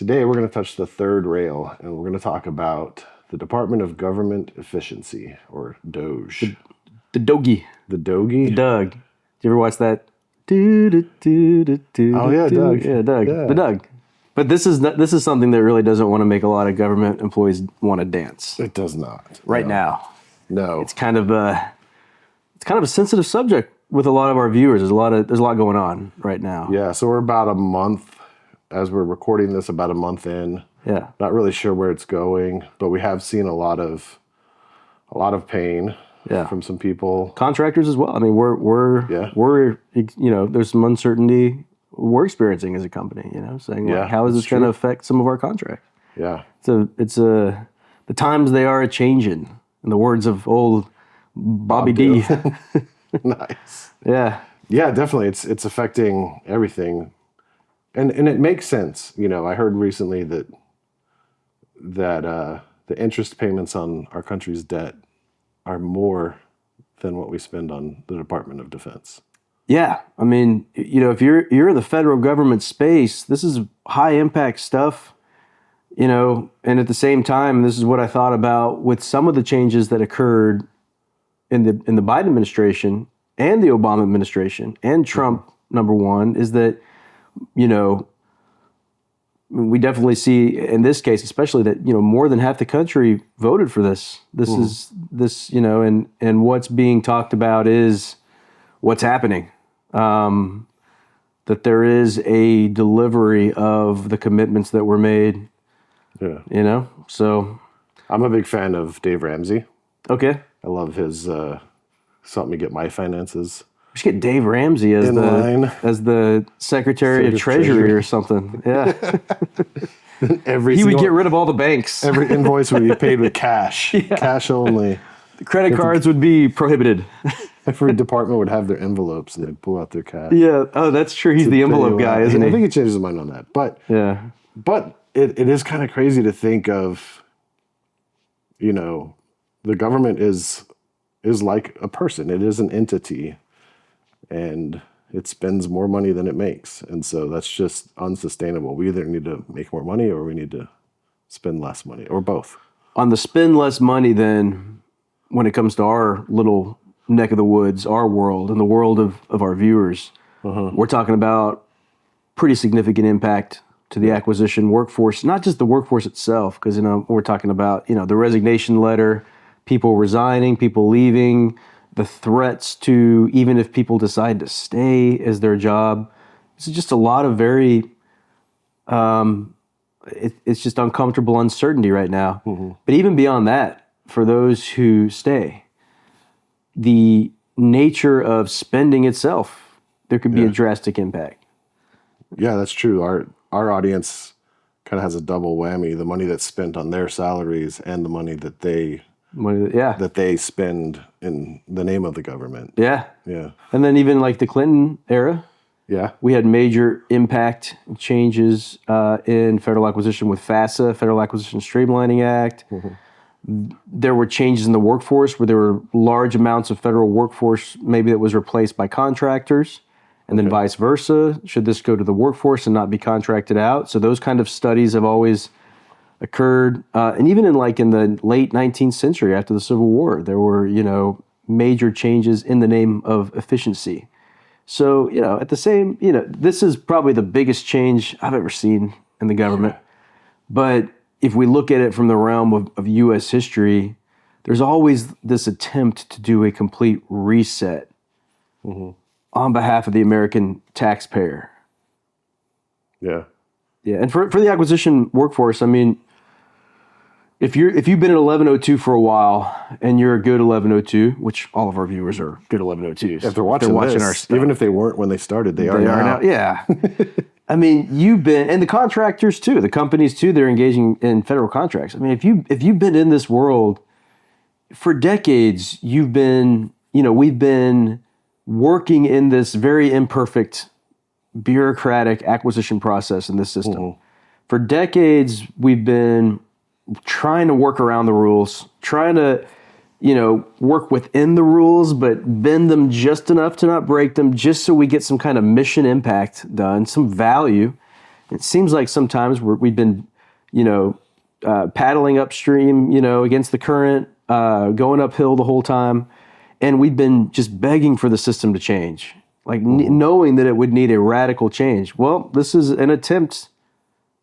Today we're going to touch the third rail, and we're going to talk about the Department of Government Efficiency, or DOGE. The DOGE. The DOGE? The Doug. Did you ever watch that? Oh yeah, Doug. Yeah, Doug. Yeah. The Doug. But this is something that really doesn't want to make a lot of government employees want to dance It does not. right now. No. It's kind of a sensitive subject with a lot of our viewers. There's a lot going on right now. Yeah, so we're about a month, as we're recording this, about a month in. Yeah. Not really sure where it's going, but we have seen a lot of pain from some people. Contractors as well. I mean, we're there's some uncertainty we're experiencing as a company, saying how is this going to affect some of our contracts? Yeah. It's the times they are a-changing, in the words of old Bobby D. Nice. Yeah. Yeah, definitely. It's affecting everything. And it makes sense. I heard recently that the interest payments on our country's debt are more than what we spend on the Department of Defense. Yeah. I mean, if you're in the federal government space, this is high impact stuff, and at the same time, this is what I thought about with some of the changes that occurred in the Biden administration and the Obama administration and Trump, number one, is that, we definitely see in this case, especially that, more than half the country voted for this. And what's being talked about is what's happening. That there is a delivery of the commitments that were made. Yeah. So I'm a big fan of Dave Ramsey. Okay. I love his "Help Me Get My Finances." We should get Dave Ramsey as the Secretary of Treasury or something. Yeah. He would get rid of all the banks. Every invoice would be paid with cash. Yeah. Cash only. The credit cards would be prohibited. Every department would have their envelopes and they'd pull out their cash. Yeah. Oh, that's true. He's the envelope guy, isn't he? I think he changed his mind on that. But it is kind of crazy to think of, the government is like a person. It is an entity. And it spends more money than it makes. And so that's just unsustainable. We either need to make more money or we need to spend less money, or both. On the spend less money, then, when it comes to our little neck of the woods, our world, and the world of our viewers, we're talking about pretty significant impact to the acquisition workforce, not just the workforce itself, because, we're talking about, the resignation letter, people resigning, people leaving, the threats to, even if people decide to stay as their job. It's just a lot of very, it's just uncomfortable uncertainty right now. Mm-hmm. But even beyond that, for those who stay, the nature of spending itself, there could be a drastic impact. Yeah, that's true. Our audience kind of has a double whammy: the money that's spent on their salaries and the money that they spend in the name of the government. Yeah. Yeah. And then even like the Clinton era, we had major impact changes in federal acquisition with FASA, Federal Acquisition Streamlining Act. Mm-hmm. There were changes in the workforce where there were large amounts of federal workforce maybe that was replaced by contractors, and then vice versa. Should this go to the workforce and not be contracted out? So those kind of studies have always occurred, and even in the late 19th century after the Civil War, there were, major changes in the name of efficiency. So, at the same, this is probably the biggest change I've ever seen in the government. But if we look at it from the realm of U.S. history, there's always this attempt to do a complete reset on behalf of the American taxpayer. Yeah. Yeah, and for the acquisition workforce, I mean, if you've been at 1102 for a while and you're a good 1102, which all of our viewers are good 1102s. If they're watching our stuff. Even if they weren't when they started, they are now. Yeah. I mean, you've been, and the contractors too, the companies too, they're engaging in federal contracts. I mean, if you've been in this world for decades, you've been, we've been working in this very imperfect bureaucratic acquisition process in this system. Mm-hmm. For decades, we've been trying to work around the rules, trying to, work within the rules, but bend them just enough to not break them, just so we get some kind of mission impact done, some value. it seems like sometimes we've been, paddling upstream, against the current, going uphill the whole time. And we've been just begging for the system to change, like knowing that it would need a radical change. Well, this is an attempt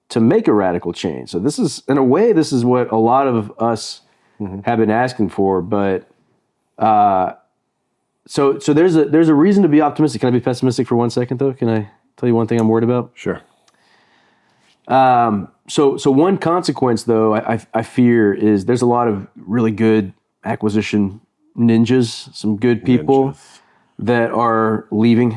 to make a radical change. So this is, in a way, this is what a lot of us have been asking for. But so there's a reason to be optimistic. Can I be pessimistic for 1 second, though? Can I tell you one thing I'm worried about? Sure. So one consequence, though, I fear is there's a lot of really good acquisition ninjas, some good people that are leaving.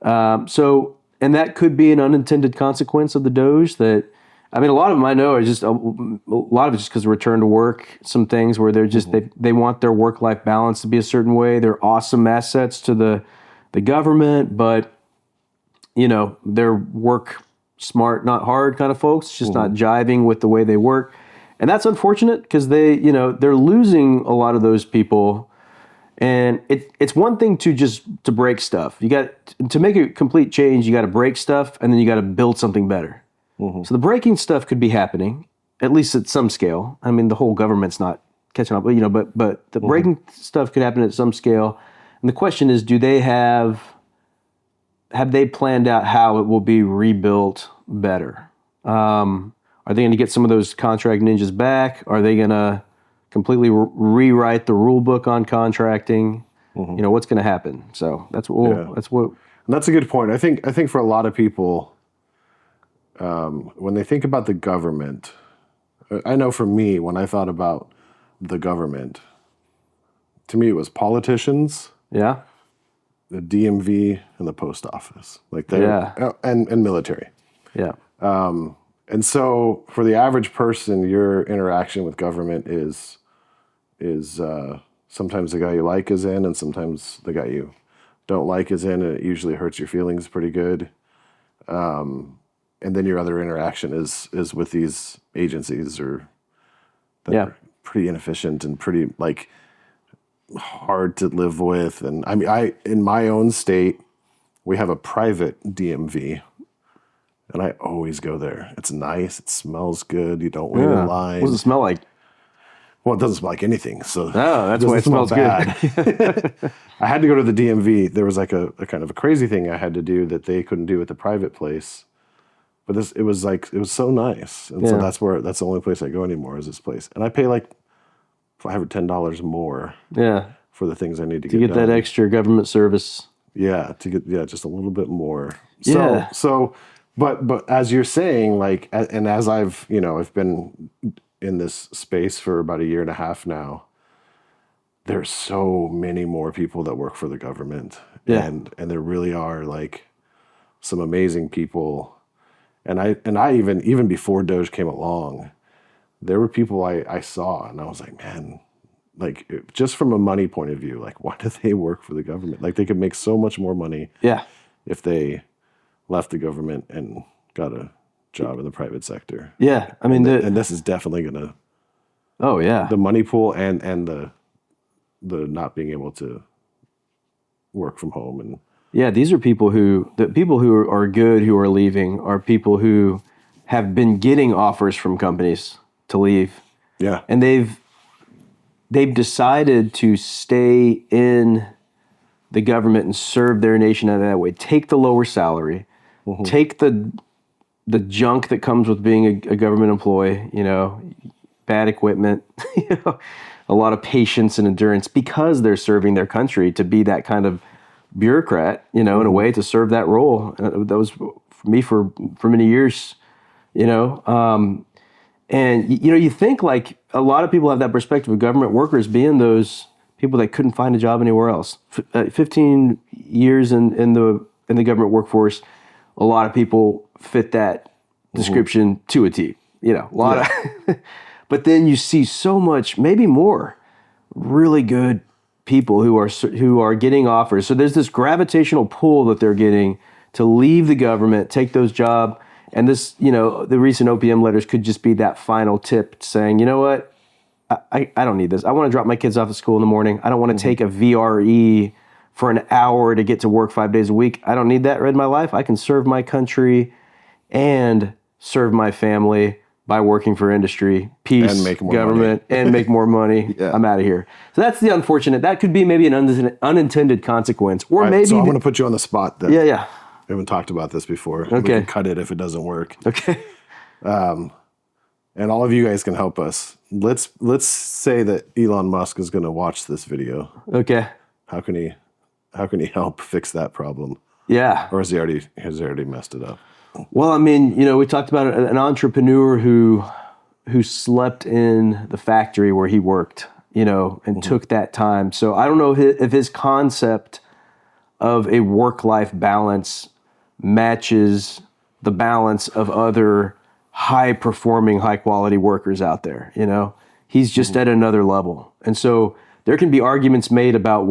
And that could be an unintended consequence of the DOGE. That, I mean, a lot of them I know are just a lot of it just because of return to work. Some things where they're just they want their work-life balance to be a certain way. They're awesome assets to the government, but they're work smart, not hard kind of folks. Just not jiving with the way they work. And that's unfortunate because they're losing a lot of those people. And it's one thing to break stuff. You got to make a complete change. You got to break stuff, and then you got to build something better. So the breaking stuff could be happening, at least at some scale. I mean, the whole government's not catching up, but the breaking stuff could happen at some scale. And the question is, have they planned out how it will be rebuilt better? Are they going to get some of those contract ninjas back? Are they going to completely rewrite the rule book on contracting? What's going to happen? So that's what. And that's a good point. I think for a lot of people, when they think about the government, I know for me, when I thought about the government, to me it was politicians, the DMV, and the post office, and military. And so for the average person, your interaction with government is sometimes the guy you like is in, and sometimes the guy you don't like is in, and it usually hurts your feelings pretty good. And then your other interaction is with these agencies that are pretty inefficient and pretty hard to live with. And I mean, in my own state, we have a private DMV. And I always go there. It's nice. It smells good. You don't wait in line. What does it smell like? Well, it doesn't smell like anything. So that's why it smells bad. Good. I had to go to the DMV. There was a kind of a crazy thing I had to do that they couldn't do at the private place. But it was so nice. And so that's the only place I go anymore is this place. And I pay like $5 or $10 more for the things I need to get done. That extra government service. Yeah, to get just a little bit more. So But as you're saying, and as I've been in this space for about 1.5 years now, there's so many more people that work for the government. And there really are some amazing people. And I even before DOGE came along, there were people I saw and I was like, man, just from a money point of view, why do they work for the government? They could make so much more money if they left the government and got a job in the private sector. Yeah, I mean, and this is definitely going to. Oh yeah, the money pool and the not being able to work from home and. Yeah, these are people who are good who are leaving are people who have been getting offers from companies to leave. Yeah, and they've decided to stay in the government and serve their nation in that way. Take the lower salary, take the junk that comes with being a government employee, bad equipment, a lot of patience and endurance because they're serving their country to be that kind of bureaucrat, in a way to serve that role. That was for me for many years, and you think a lot of people have that perspective of government workers being those people that couldn't find a job anywhere else. 15 years in the government workforce, a lot of people fit that description to a T. A lot of, but then you see so much, maybe more, really good people who are getting offers. So there's this gravitational pull that they're getting to leave the government, take those jobs, and this, the recent OPM letters could just be that final tip saying, you know what, I don't need this. I want to drop my kids off at school in the morning. I don't want to take a VRE for an hour to get to work 5 days a week. I don't need that in my life. I can serve my country and serve my family by working for industry, peace, And make more government, and make more money. Yeah. I'm out of here. So that's the unfortunate. That could be maybe an unintended consequence, or All right, maybe. so I'm going to put you on the spot then. Yeah. We haven't talked about this before. We Okay. can cut it if it doesn't work. Okay. And all of you guys can help us. Let's say that Elon Musk is going to watch this video. Okay. How can he help fix that problem? Yeah. Or has he already messed it up? Well, I mean, we talked about an entrepreneur who slept in the factory where he worked, and took that time. So I don't know if his concept of a work-life balance matches the balance of other high-performing, high-quality workers out there. He's just at another level. And so there can be arguments made about,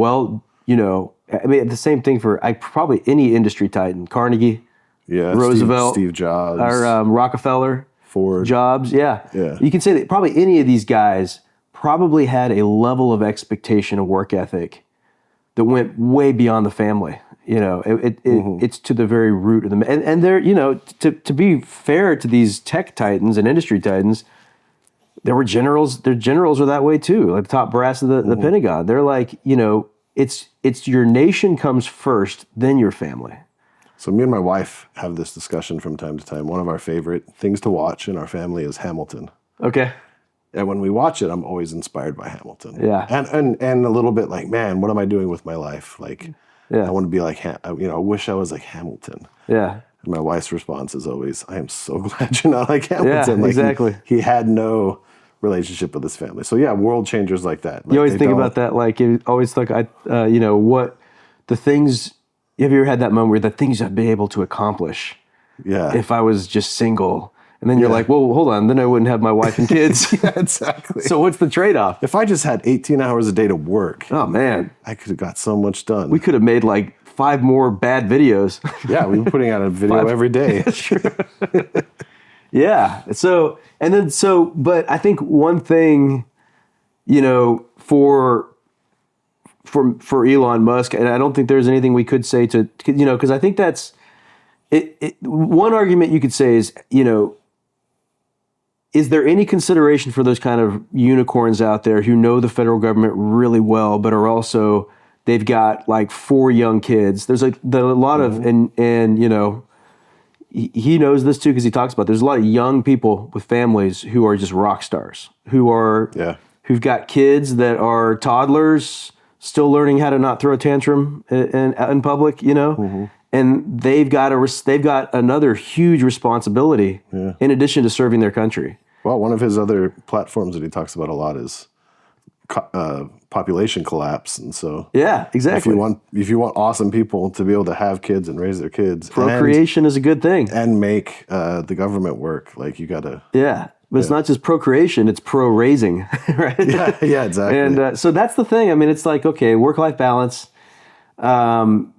the same thing for probably any industry titan, Carnegie, Yeah, Roosevelt, Steve Jobs, or Rockefeller, Ford, Jobs. Yeah. You can say that probably any of these guys probably had a level of expectation of work ethic that went way beyond the family. It's to the very root of them. And they're, to be fair to these tech titans and industry titans, there were generals. Their generals are that way too, like the top brass of the Pentagon. They're like, it's your nation comes first, then your family. So me and my wife have this discussion from time to time. One of our favorite things to watch in our family is Hamilton. Okay. And when we watch it, I'm always inspired by Hamilton. Yeah. And a little bit like, man, what am I doing with my life? Like, yeah. I want to be like, I wish I was like Hamilton. Yeah. And my wife's response is always, I am so glad you're not like Hamilton. Yeah, like exactly. He had no relationship with his family. So yeah, world changers like that. Like, you always think about that. Like, you always think, what the things, have you ever had that moment where the things I'd be able to accomplish if I was just single? And then you're like, well, hold on, then I wouldn't have my wife and kids. Yeah, exactly. So what's the trade-off? If I just had 18 hours a day to work, oh man, I could have got so much done. We could have made like 5 more bad videos. Yeah, we've been putting out a video every day. Yeah. But I think one thing, for Elon Musk, and I don't think there's anything we could say to, because I think that's it. One argument you could say is, is there any consideration for those kind of unicorns out there who know the federal government really well, but are also, they've got like 4 young kids. There's a lot of, and he knows this too, because he talks about, there's a lot of young people with families who are just rock stars, who've got kids that are toddlers, still learning how to not throw a tantrum in public, and they've got another huge responsibility in addition to serving their country. Well, one of his other platforms that he talks about a lot is population collapse, and so yeah, exactly. If you want awesome people to be able to have kids and raise their kids, procreation is a good thing, and make the government work. Like you gotta, but it's not just procreation; it's pro-raising, right? Yeah, exactly. And so that's the thing. I mean, it's like, okay, work-life balance. But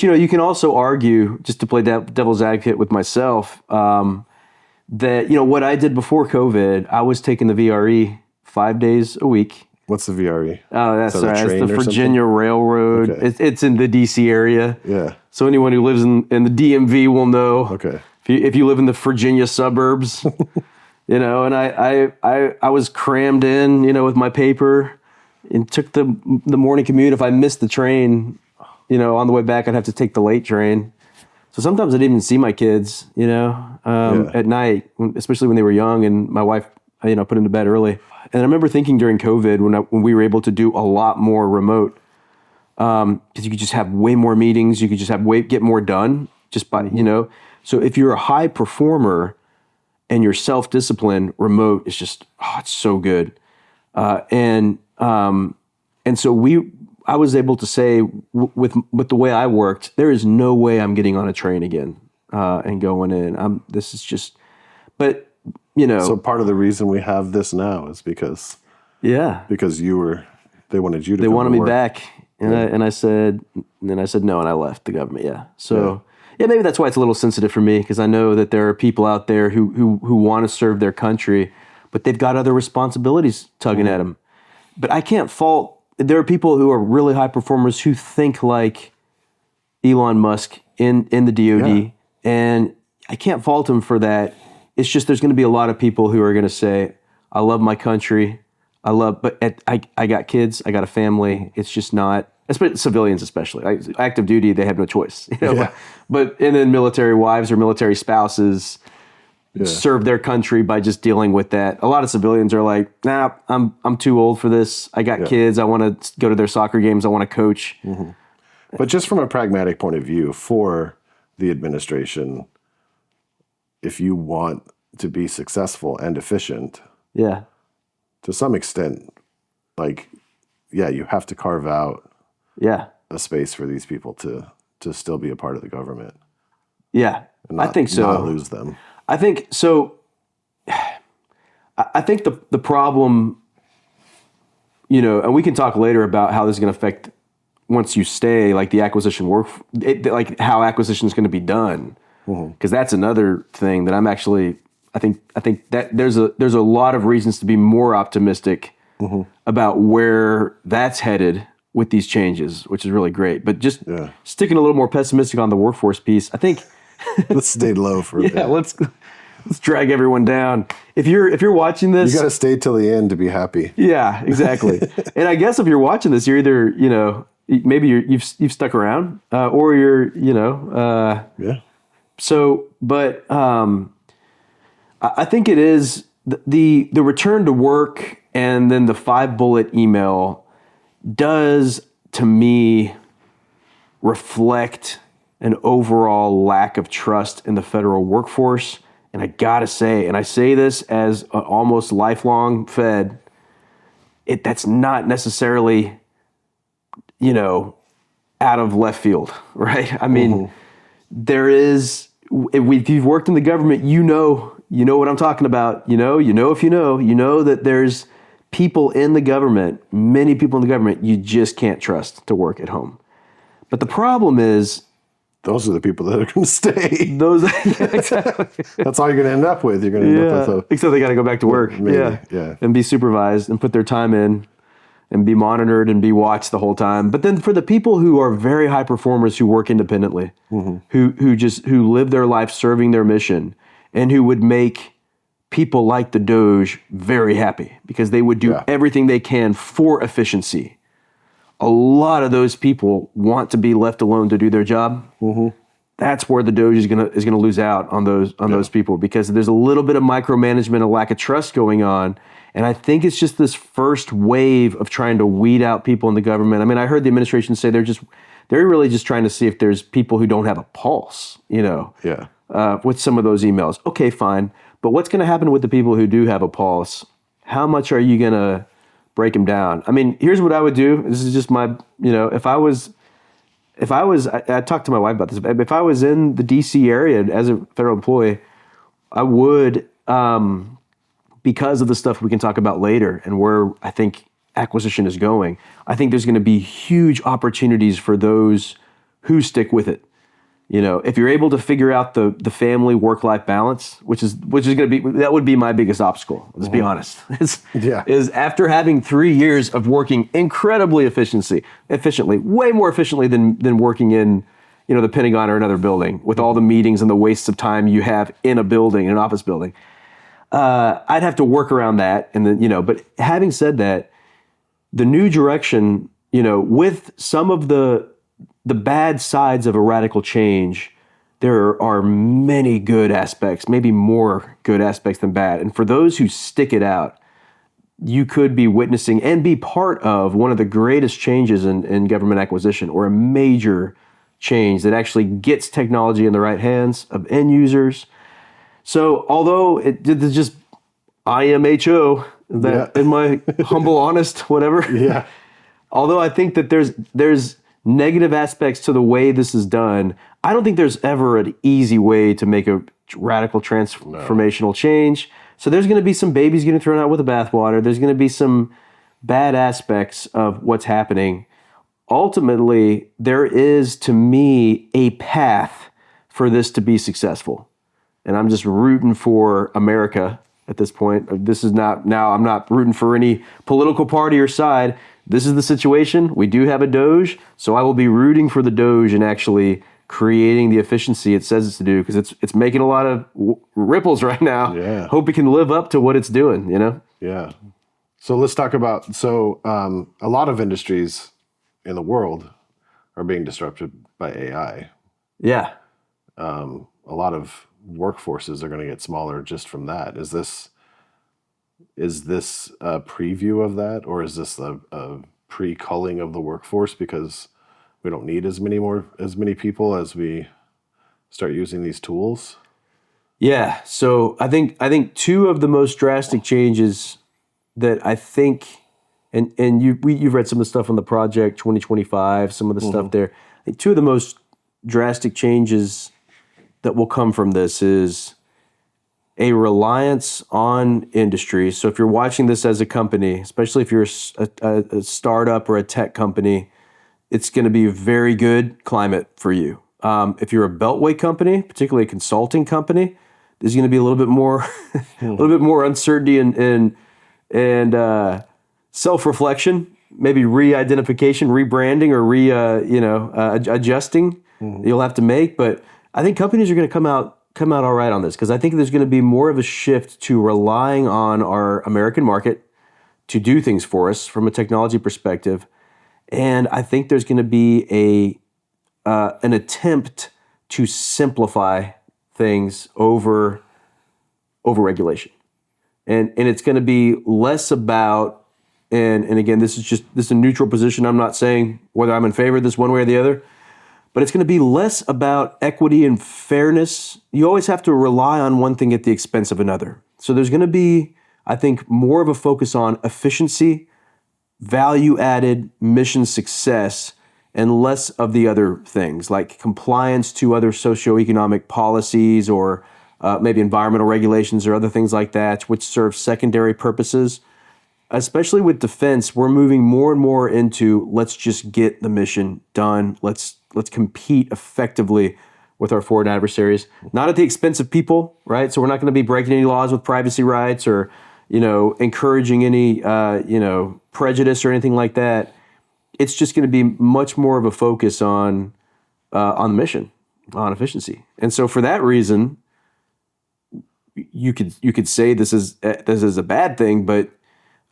you can also argue, just to play devil's advocate with myself, that what I did before COVID, I was taking the VRE 5 days a week. What's the VRE? Oh, that's the Virginia Railroad. Okay. It's in the DC area. Yeah. So anyone who lives in the DMV will know. Okay. If you live in the Virginia suburbs, and I was crammed in, with my paper, and took the morning commute. If I missed the train, on the way back, I'd have to take the late train. So sometimes I didn't even see my kids, at night, especially when they were young, and my wife, put them to bed early. And I remember thinking during COVID when we were able to do a lot more remote, because you could just have way more meetings, you could just get more done just by, So if you're a high performer and you're self-disciplined, remote is just, it's so good. And so I was able to say with the way I worked, there is no way I'm getting on a train again and going in. This is just, but So part of the reason we have this now is because they wanted you to. They wanted me work. back, and I said no, and I left the government. Yeah, so maybe that's why it's a little sensitive for me, because I know that there are people out there who want to serve their country, but they've got other responsibilities tugging at them. But I can't fault. There are people who are really high performers who think like Elon Musk in the DOD, and I can't fault him for that. It's just there's going to be a lot of people who are going to say, I love my country. I got kids. I got a family. It's just not, especially civilians especially. Active duty, they have no choice. Yeah. But and then military wives or military spouses serve their country by just dealing with that. A lot of civilians are like, nah, I'm too old for this. I got kids. I want to go to their soccer games. I want to coach. Mm-hmm. But just from a pragmatic point of view for the administration, if you want to be successful and efficient, to some extent, like, you have to carve out a space for these people to still be a part of the government. Yeah, I think so. Not lose them. I think so. I think the problem, and we can talk later about how this is going to affect once you stay, like the acquisition work, like how acquisition is going to be done, because that's another thing that I'm actually. I think that there's a lot of reasons to be more optimistic about where that's headed with these changes, which is really great. But just sticking a little more pessimistic on the workforce piece, I think. Let's stay low for a bit. Let's drag everyone down. If you're watching this, you got to stay till the end to be happy. Yeah, exactly. And I guess if you're watching this, you're either maybe you've stuck around or you're So, but I think it is the return to work and then the 5-bullet email does to me reflect an overall lack of trust in the federal workforce. And I gotta say, and I say this as an almost lifelong Fed, that's not necessarily, out of left field, right? I mean, there is, if you've worked in the government, you know what I'm talking about. If you know that there's people in the government, many people in the government, you just can't trust to work at home. But the problem is, those are the people that are going to stay. Exactly. That's all you're going to end up with. You're going to end up with except they got to go back to work. Maybe, and be supervised and put their time in and be monitored and be watched the whole time. But then for the people who are very high performers who work independently, who live their life serving their mission, and who would make people like the DOGE very happy because they would do everything they can for efficiency. A lot of those people want to be left alone to do their job. That's where the DOGE is gonna lose out on those people, because there's a little bit of micromanagement, a lack of trust going on. And I think it's just this first wave of trying to weed out people in the government. I mean, I heard the administration say they're really just trying to see if there's people who don't have a pulse, with some of those emails. Okay, fine. But what's going to happen with the people who do have a pulse? How much are you going to break them down? I mean, here's what I would do. This is just my, if I was, I talked to my wife about this. If I was in the DC area as a federal employee, I would, because of the stuff we can talk about later and where I think acquisition is going, I think there's going to be huge opportunities for those who stick with it. If you're able to figure out the family work-life balance, which is going to be, that would be my biggest obstacle. Let's be honest. Is after having 3 years of working incredibly efficiently, way more efficiently than working in, the Pentagon or another building with all the meetings and the wastes of time you have in a building, in an office building. I'd have to work around that. And then, but having said that, the new direction, with some of the bad sides of a radical change, there are many good aspects, maybe more good aspects than bad. And for those who stick it out, you could be witnessing and be part of one of the greatest changes in government acquisition, or a major change that actually gets technology in the right hands of end users. So although it's just IMHO, in my humble, honest, whatever. Although I think that there's negative aspects to the way this is done, I don't think there's ever an easy way to make a radical transformational change. So there's going to be some babies getting thrown out with the bathwater. There's going to be some bad aspects of what's happening. Ultimately, there is, to me, a path for this to be successful. And I'm just rooting for America at this point. This is not, now I'm not rooting for any political party or side. This is the situation. We do have a DOGE, so I will be rooting for the DOGE and actually creating the efficiency it says it's to do, because it's making a lot of ripples right now. Yeah. Hope it can live up to what it's doing, you know? Yeah. So let's talk about, a lot of industries in the world are being disrupted by AI. Yeah. A lot of workforces are going to get smaller just from that. Is this a preview of that, or is this a pre-culling of the workforce because we don't need as many people as we start using these tools? Yeah. So I think two of the most drastic changes that I think, and you've read some of the stuff on the Project 2025, some of the stuff there. I think two of the most drastic changes that will come from this is a reliance on industry. So if you're watching this as a company, especially if you're a startup or a tech company, it's going to be a very good climate for you. If you're a beltway company, particularly a consulting company, there's going to be a little bit more, uncertainty and self-reflection, maybe re-identification, rebranding, or adjusting. You'll have to make. But I think companies are going to come out all right on this, because I think there's going to be more of a shift to relying on our American market to do things for us from a technology perspective. And I think there's going to be an attempt to simplify things over regulation. And it's going to be less about, and again, this is a neutral position. I'm not saying whether I'm in favor of this one way or the other, but it's going to be less about equity and fairness. You always have to rely on one thing at the expense of another. So there's going to be, I think, more of a focus on efficiency, value-added mission success, and less of the other things like compliance to other socioeconomic policies, or maybe environmental regulations or other things like that, which serve secondary purposes. Especially with defense, we're moving more and more into, let's just get the mission done. Let's compete effectively with our foreign adversaries, not at the expense of people, right? So we're not going to be breaking any laws with privacy rights, or encouraging any prejudice or anything like that. It's just going to be much more of a focus on the mission, on efficiency. And so for that reason, you could say this is a bad thing, but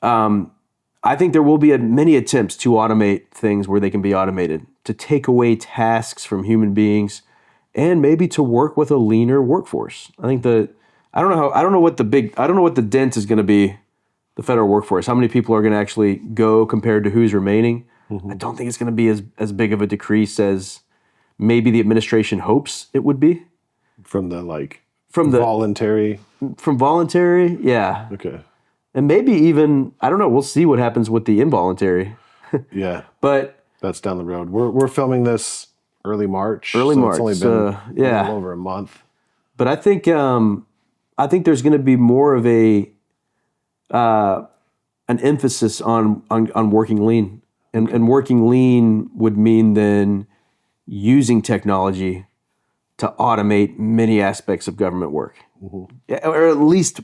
I think there will be many attempts to automate things where they can be automated, to take away tasks from human beings, and maybe to work with a leaner workforce. I think I don't know what the dent is going to be, the federal workforce. How many people are going to actually go compared to who's remaining? I don't think it's going to be as big of a decrease as maybe the administration hopes it would be. From voluntary, yeah. Okay. And maybe even, I don't know, we'll see what happens with the involuntary. Yeah. But that's down the road. We're filming this early March. It's only been a little over a month. But I think there's going to be more of an emphasis on working lean. And working lean would mean then using technology to automate many aspects of government work. Or at least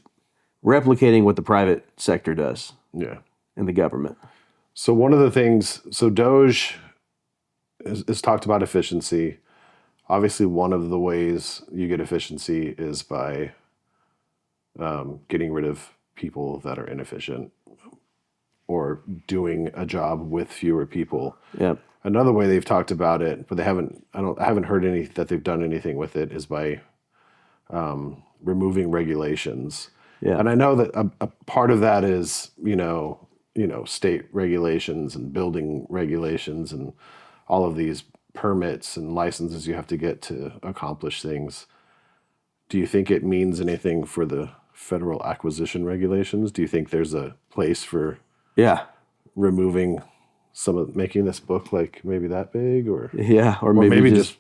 replicating what the private sector does. Yeah. In the government. So one of the things, DOGE is talked about efficiency. Obviously, one of the ways you get efficiency is by getting rid of people that are inefficient or doing a job with fewer people. Yeah. Another way they've talked about it, but I haven't heard that they've done anything with it, is by removing regulations. Yeah. And I know that a part of that is, state regulations and building regulations and all of these permits and licenses you have to get to accomplish things. Do you think it means anything for the federal acquisition regulations? Do you think there's a place for removing making this book like maybe that big, or or maybe just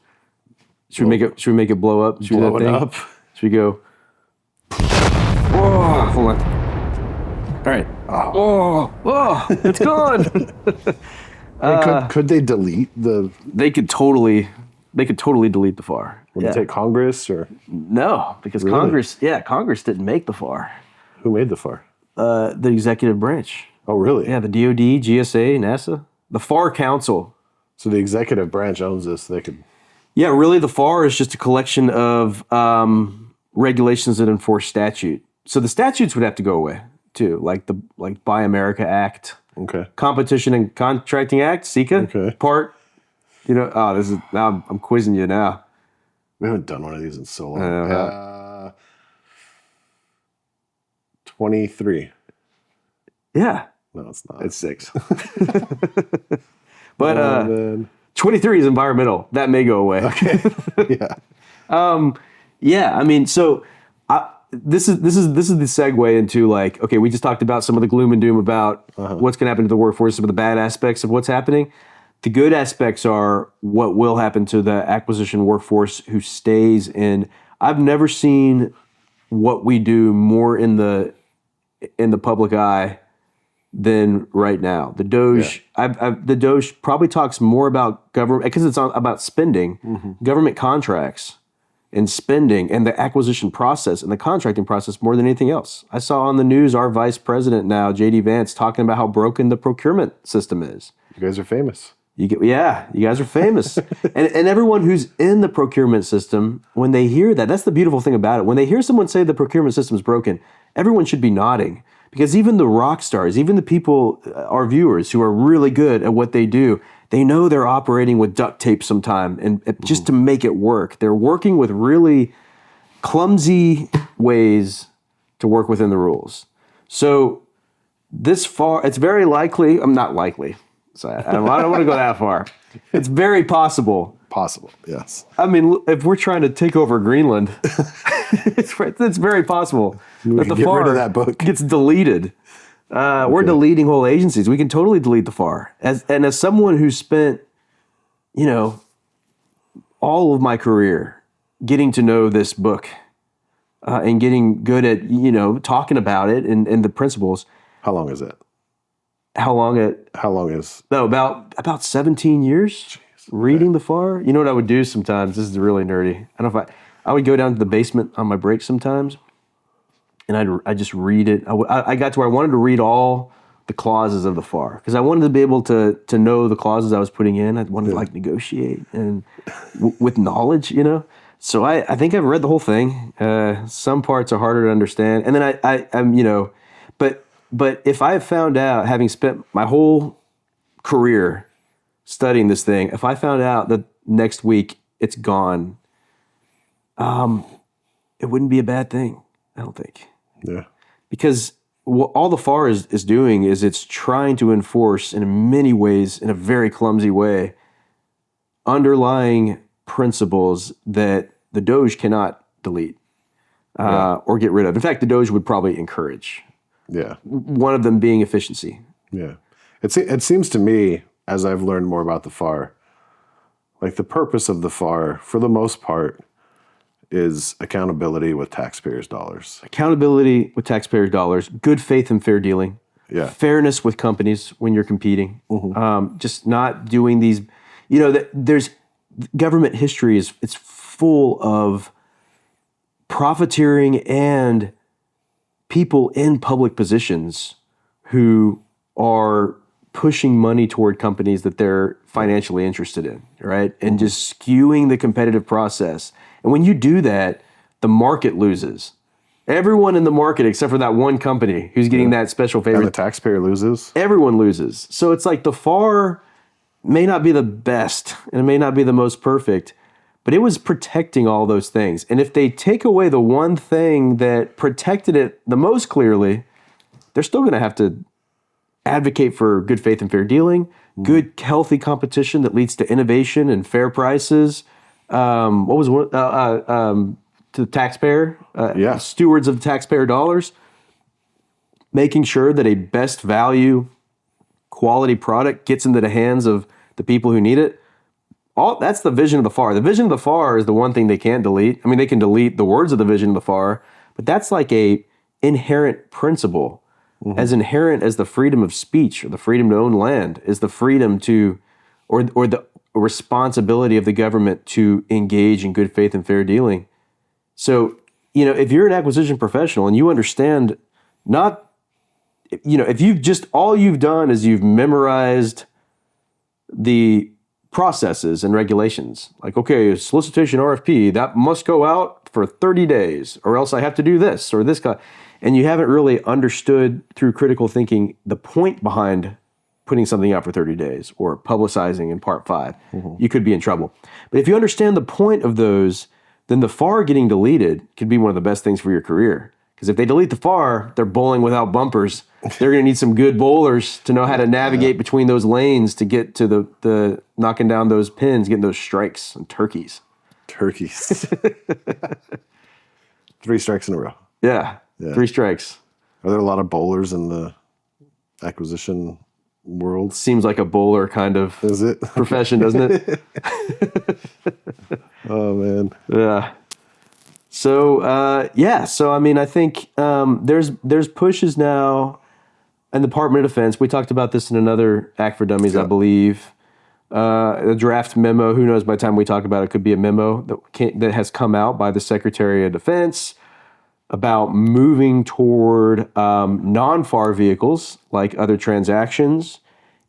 should we make it blow up? Should blow it up? Should we go? Oh, hold on. All right. Oh, it's gone. Could they delete the? They could totally delete the FAR. Would it take Congress or? No, because Really? Congress didn't make the FAR. Who made the FAR? The executive branch. Oh, really? Yeah, the DOD, GSA, NASA, the FAR Council. So the executive branch owns this. They could. Yeah, really, the FAR is just a collection of regulations that enforce statute. So the statutes would have to go away too, like the Buy America Act, Okay. Competition and Contracting Act, SECA part. This is now I'm quizzing you now. We haven't done one of these in so long. 23. Yeah. No, it's not. It's 6. But 23 is environmental. That may go away. Okay. Yeah. Yeah. I mean, so this is the segue into like, okay, we just talked about some of the gloom and doom about what's going to happen to the workforce, some of the bad aspects of what's happening. The good aspects are what will happen to the acquisition workforce who stays in. I've never seen what we do more in the public eye than right now. The DOGE, the DOGE probably talks more about government because it's about spending, government contracts and spending and the acquisition process and the contracting process more than anything else. I saw on the news our vice president now, JD Vance, talking about how broken the procurement system is. You guys are famous. You guys are famous. and everyone who's in the procurement system, when they hear that, that's the beautiful thing about it. When they hear someone say the procurement system is broken, everyone should be nodding. Because even the rock stars, even the people, our viewers who are really good at what they do, they know they're operating with duct tape sometime and just to make it work. They're working with really clumsy ways to work within the rules. So it's very likely, I'm not likely. So I don't want to go that far. It's very possible. Possible, yes. I mean, if we're trying to take over Greenland, it's very possible that the FAR rid of that book. Gets deleted. We're deleting whole agencies. We can totally delete the FAR. As someone who spent, all of my career getting to know this book and getting good at, talking about it and the principles. How long is it? How long is? No, about 17 years. Jeez, reading the FAR. You know what I would do sometimes? This is really nerdy. I don't know if I would go down to the basement on my break sometimes, and I just read it. I got to where I wanted to read all the clauses of the FAR because I wanted to be able to know the clauses I was putting in. I wanted to negotiate and with knowledge, So I think I've read the whole thing. Some parts are harder to understand, and then I'm But if I found out, having spent my whole career studying this thing, if I found out that next week it's gone, it wouldn't be a bad thing, I don't think. Yeah. Because what all the FAR is doing is it's trying to enforce, in many ways, in a very clumsy way, underlying principles that the DOGE cannot delete or get rid of. In fact, the DOGE would probably encourage. Yeah. One of them being efficiency. Yeah. It seems to me, as I've learned more about the FAR, like the purpose of the FAR, for the most part, is accountability with taxpayers' dollars. Accountability with taxpayers' dollars, good faith and fair dealing. Yeah. Fairness with companies when you're competing. Just not doing these, there's government history it's full of profiteering and people in public positions who are pushing money toward companies that they're financially interested in, right? And just skewing the competitive process. And when you do that, the market loses. Everyone in the market, except for that one company who's getting that special favor. And the taxpayer loses. Everyone loses. So it's like the FAR may not be the best and it may not be the most perfect, but it was protecting all those things. And if they take away the one thing that protected it the most clearly, they're still going to have to advocate for good faith and fair dealing, good, healthy competition that leads to innovation and fair prices. To the taxpayer, stewards of the taxpayer dollars, making sure that a best value quality product gets into the hands of the people who need it. That's the vision of the FAR. The vision of the FAR is the one thing they can't delete. I mean, they can delete the words of the vision of the FAR, but that's like a inherent principle. As inherent as the freedom of speech or the freedom to own land is the freedom to, or the responsibility of the government to engage in good faith and fair dealing. So, if you're an acquisition professional and you understand if you've just, all you've done is you've memorized the processes and regulations. Like, okay, solicitation RFP, that must go out for 30 days, or else I have to do this or this. And you haven't really understood through critical thinking the point behind putting something out for 30 days or publicizing in Part 5, you could be in trouble. But if you understand the point of those, then the FAR getting deleted could be one of the best things for your career. Because if they delete the FAR, they're bowling without bumpers. They're going to need some good bowlers to know how to navigate between those lanes to get to the knocking down those pins, getting those strikes and turkeys. Turkeys. 3 strikes in a row. Yeah, 3 strikes. Are there a lot of bowlers in the acquisition world? Seems like a bowler kind of Is it? profession, doesn't it? Oh, man. Yeah. So, So, I mean, I think there's pushes now in the Department of Defense. We talked about this in another Act for Dummies, I believe. A draft memo. Who knows? By the time we talk about it, could be a memo that has come out by the Secretary of Defense about moving toward non-FAR vehicles like other transactions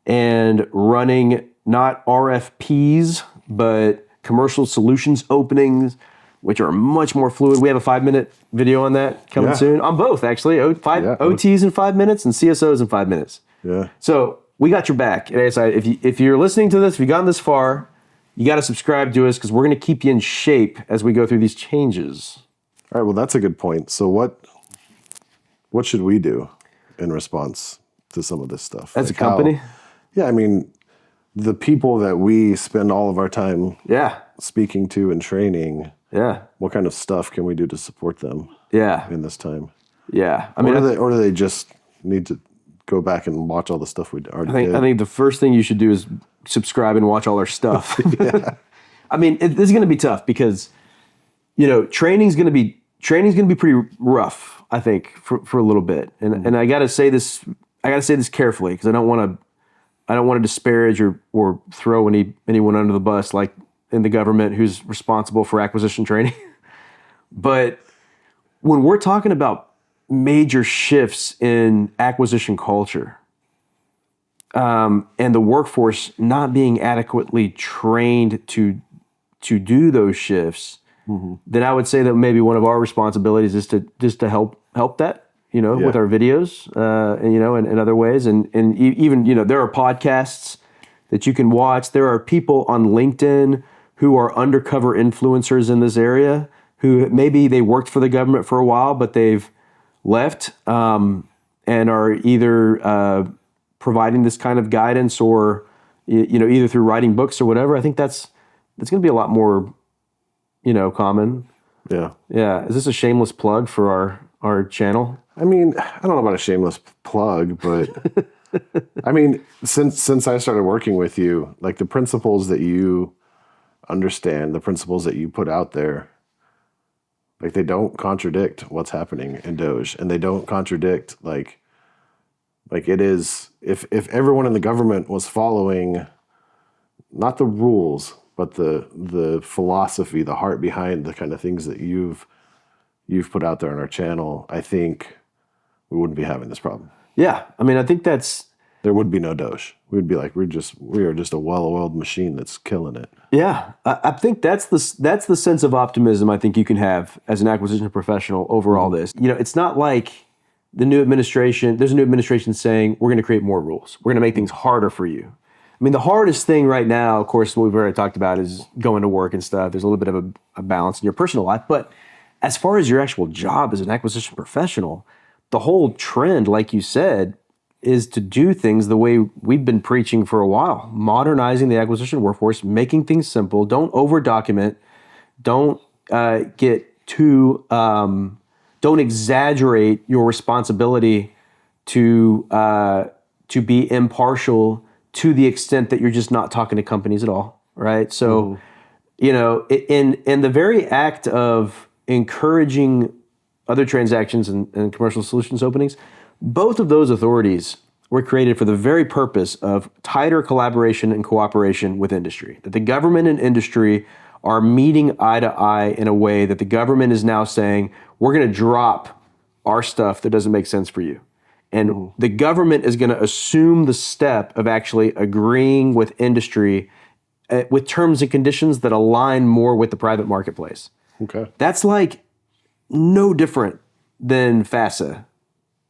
and running not RFPs but commercial solutions openings, which are much more fluid. We have a 5-minute video on that coming soon. On both, actually. OTs in 5 minutes and CSOs in 5 minutes. Yeah. So we got your back at ASI. If you're listening to this, if you've gotten this far, you got to subscribe to us because we're going to keep you in shape as we go through these changes. All right, well, that's a good point. So what should we do in response to some of this stuff? As a company? Yeah, I mean, the people that we spend all of our time speaking to and training, what kind of stuff can we do to support them in this time? Yeah. I mean, or do they just need to go back and watch all the stuff we already did? I think the first thing you should do is subscribe and watch all our stuff. I mean, this is going to be tough because, training's going to be pretty rough, I think, for a little bit. And I got to say this carefully because I don't want to disparage or throw anyone under the bus like in the government who's responsible for acquisition training. But when we're talking about major shifts in acquisition culture, and the workforce not being adequately trained to do those shifts, then I would say that maybe one of our responsibilities is to help that, with our videos, and other ways. And even, there are podcasts that you can watch. There are people on LinkedIn who are undercover influencers in this area who maybe they worked for the government for a while, but they've left, and are either providing this kind of guidance or, either through writing books or whatever. I think that's going to be a lot more, common. Yeah. Yeah. Is this a shameless plug for our channel? I mean, I don't know about a shameless plug, but I mean, since I started working with you, like the principles that you understand, the principles that you put out there, like they don't contradict what's happening in DOGE, and they don't contradict like it is if everyone in the government was following not the rules but the philosophy, the heart behind the kind of things that you've put out there on our channel, I think we wouldn't be having this problem. Yeah, I mean, I think there would be no DOGE. We'd be like, we are just a well-oiled machine that's killing it. Yeah, I think that's the sense of optimism I think you can have as an acquisition professional over all this. It's not like there's a new administration saying, we're going to create more rules. We're going to make things harder for you. I mean, the hardest thing right now, of course, what we've already talked about is going to work and stuff. There's a little bit of a balance in your personal life. But as far as your actual job as an acquisition professional, the whole trend, like you said, is to do things the way we've been preaching for a while, modernizing the acquisition workforce, making things simple. Don't over-document. Don't don't exaggerate your responsibility to be impartial to the extent that you're just not talking to companies at all, right? So, in the very act of encouraging other transactions and commercial solutions openings, both of those authorities were created for the very purpose of tighter collaboration and cooperation with industry. That the government and industry are meeting eye to eye in a way that the government is now saying, we're going to drop our stuff that doesn't make sense for you. And the government is going to assume the step of actually agreeing with industry with terms and conditions that align more with the private marketplace. Okay. That's like no different than FASA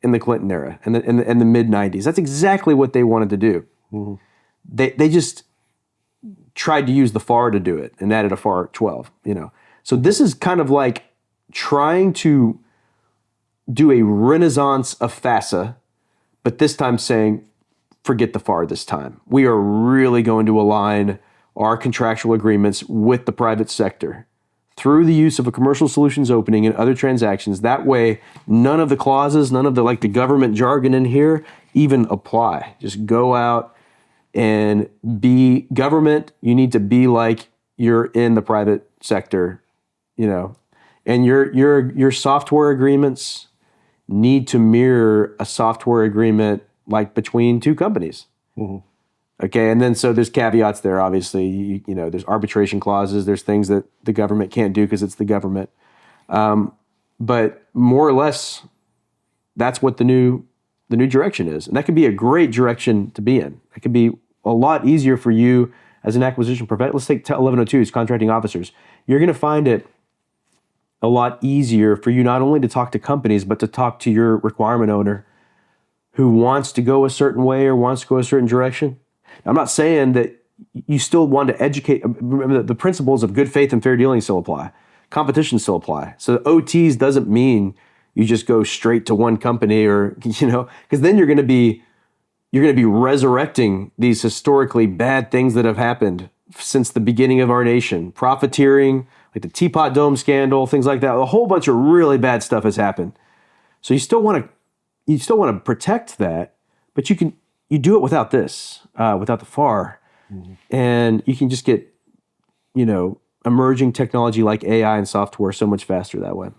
in the Clinton era and the mid 90s. That's exactly what they wanted to do. Mm-hmm. They just tried to use the FAR to do it and added a FAR 12, So this is kind of like trying to do a renaissance of FASA, but this time saying, forget the FAR this time. We are really going to align our contractual agreements with the private sector through the use of a commercial solutions opening and other transactions. That way, none of the clauses, none of the government jargon in here even apply. Just go out and be government. You need to be like you're in the private sector, and your software agreements need to mirror a software agreement like between two companies. Mm-hmm. Okay, and then so there's caveats there. Obviously, there's arbitration clauses. There's things that the government can't do because it's the government. But more or less, that's what the new direction is, and that could be a great direction to be in. It could be a lot easier for you as an acquisition professional. Let's take 1102s, contracting officers. You're going to find it a lot easier for you not only to talk to companies, but to talk to your requirement owner who wants to go a certain way or wants to go a certain direction. I'm not saying that you still want to educate. Remember, the principles of good faith and fair dealing still apply. Competition still apply. So OTs doesn't mean you just go straight to one company, or because then you're going to be resurrecting these historically bad things that have happened since the beginning of our nation. Profiteering, like the Teapot Dome scandal, things like that. A whole bunch of really bad stuff has happened. So you still want to protect that, but you do it without this, without the FAR, mm-hmm. and you can just get, emerging technology like AI and software so much faster that way.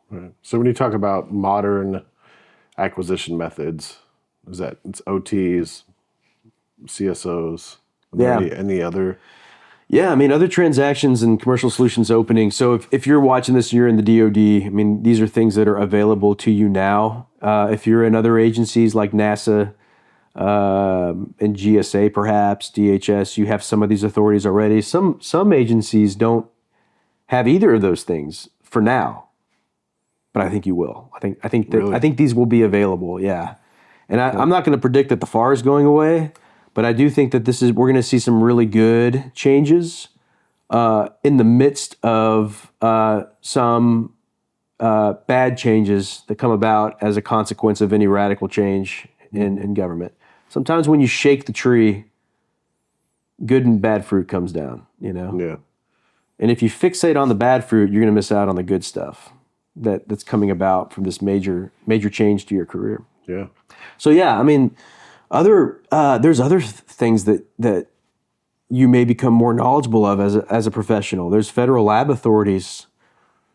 Right. So when you talk about modern acquisition methods, it's OTs, CSOs, any other? Yeah, other transactions and commercial solutions opening. So if you're watching this, you're in the DOD. These are things that are available to you now. If you're in other agencies like NASA and GSA, perhaps DHS, you have some of these authorities already. Some agencies don't have either of those things for now, but I think you will. I think these will be available. Yeah, and I'm not going to predict that the FAR is going away. But I do think that we're going to see some really good changes in the midst of some bad changes that come about as a consequence of any radical change in government. Sometimes when you shake the tree, good and bad fruit comes down, Yeah. And if you fixate on the bad fruit, you're going to miss out on the good stuff that's coming about from this major change to your career. Yeah. So yeah, there's other things that you may become more knowledgeable of as a professional. There's federal lab authorities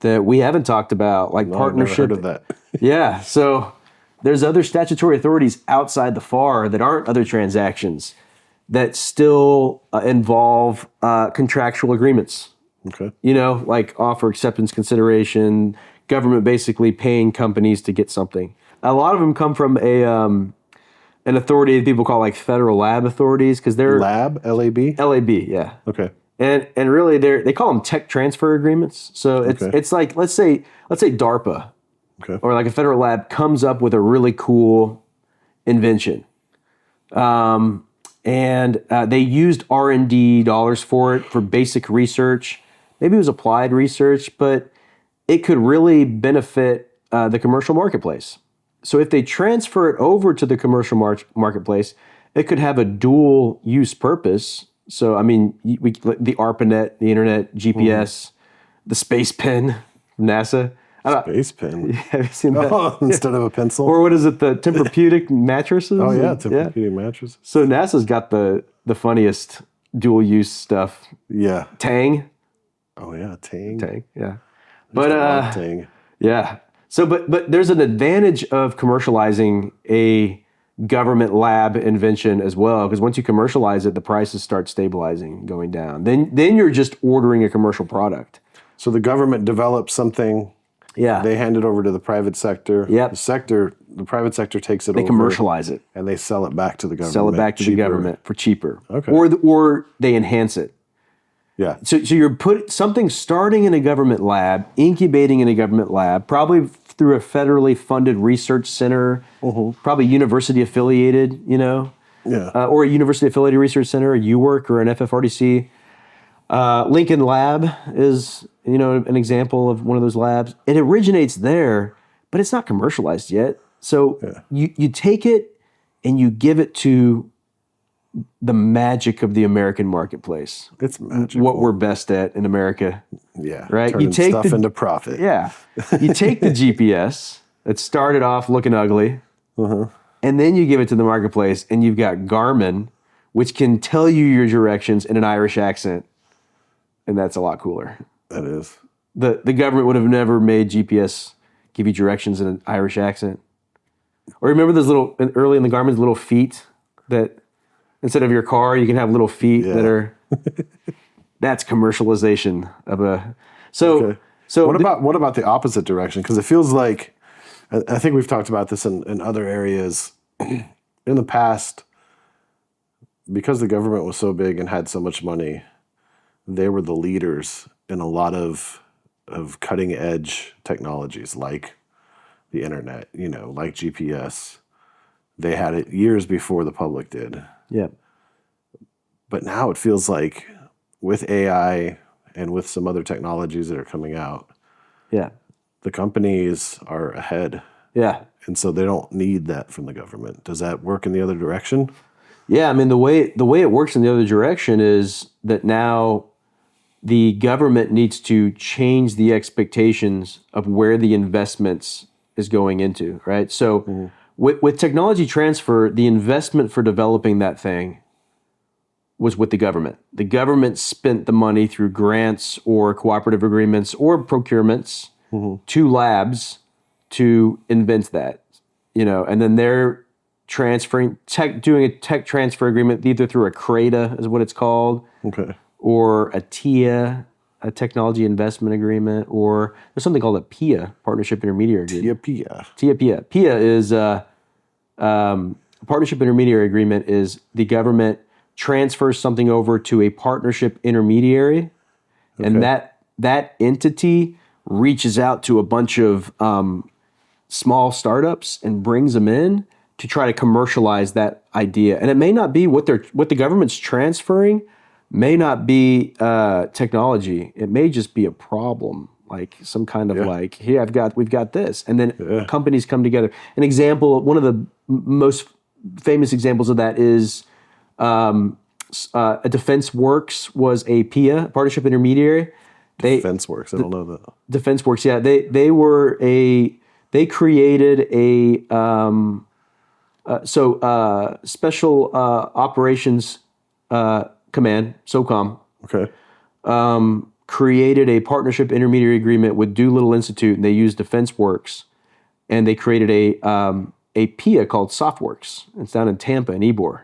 that we haven't talked about, like partnership. I've never heard of that. Yeah, so there's other statutory authorities outside the FAR that aren't other transactions that still involve contractual agreements. Okay. Like offer acceptance consideration, government basically paying companies to get something. A lot of them come from an authority that people call like federal lab authorities, because they're lab, LAB. LAB, yeah. Okay. And really they call them tech transfer agreements. So it's like let's say DARPA, okay, or like a federal lab comes up with a really cool invention, and they used R&D dollars for it for basic research. Maybe it was applied research, but it could really benefit the commercial marketplace. So if they transfer it over to the commercial marketplace, it could have a dual use purpose. So, the ARPANET, the internet, GPS, the space pen from NASA. Space pen? Have you seen that? Oh, instead of a pencil? Or what is it, the Tempur-Pedic mattresses? Oh, yeah, Tempur-Pedic mattresses. So NASA's got the funniest dual use stuff. Yeah. Tang. Oh, yeah, Tang. Tang, yeah. But Tang. Yeah. So, but there's an advantage of commercializing a government lab invention as well, because once you commercialize it, the prices start stabilizing, going down. Then you're just ordering a commercial product. So the government develops something. Yeah. They hand it over to the private sector. Yep. The private sector takes it over. They commercialize it. And they sell it back to the government. Sell it back to the government for cheaper. Okay. Or they enhance it. Yeah. So you're something starting in a government lab, incubating in a government lab, probably through a federally funded research center, probably university affiliated, or a university affiliated research center, a UWork or an FFRDC. Lincoln Lab is, an example of one of those labs. It originates there, but it's not commercialized yet. So you take it and you give it to the magic of the American marketplace. It's magical. What we're best at in America. Yeah. Right? Turning stuff into profit. Yeah. You take the GPS that started off looking ugly, and then you give it to the marketplace, and you've got Garmin, which can tell you your directions in an Irish accent. And that's a lot cooler. That is. The government would have never made GPS give you directions in an Irish accent. Or remember those early in the Garmin's little feet that instead of your car, you can have little feet that are, that's commercialization of a, so what about the opposite direction? Because it feels like, I think we've talked about this in other areas in the past, because the government was so big and had so much money, they were the leaders in a lot of cutting edge technologies like the internet, like GPS. They had it years before the public did. Yeah. But now it feels like with AI and with some other technologies that are coming out, the companies are ahead. Yeah. And so they don't need that from the government. Does that work in the other direction? Yeah, I mean the way it works in the other direction is that now the government needs to change the expectations of where the investments is going into, right? So with technology transfer, the investment for developing that thing was with the government. The government spent the money through grants or cooperative agreements or procurements to labs to invent that, and then they're doing a tech transfer agreement either through a CRADA is what it's called, or a TIA, a technology investment agreement, or there's something called a PIA, partnership intermediary agreement. TIA. PIA is a partnership intermediary agreement is the government transfers something over to a partnership intermediary, and that entity reaches out to a bunch of small startups and brings them in to try to commercialize that idea. And it may not be what the government's transferring may not be technology. It may just be a problem, like some kind of like, here we've got this, and then companies come together. An example, one of the most famous examples of that is a Defense Works was a PIA, partnership intermediary. Defense Works, I don't know that. Defense Works, yeah, they created a special operations command, SOCOM. Created a partnership intermediary agreement with Doolittle Institute, and they used Defense Works, and they created a PIA called SoftWorks. It's down in Tampa in Ybor.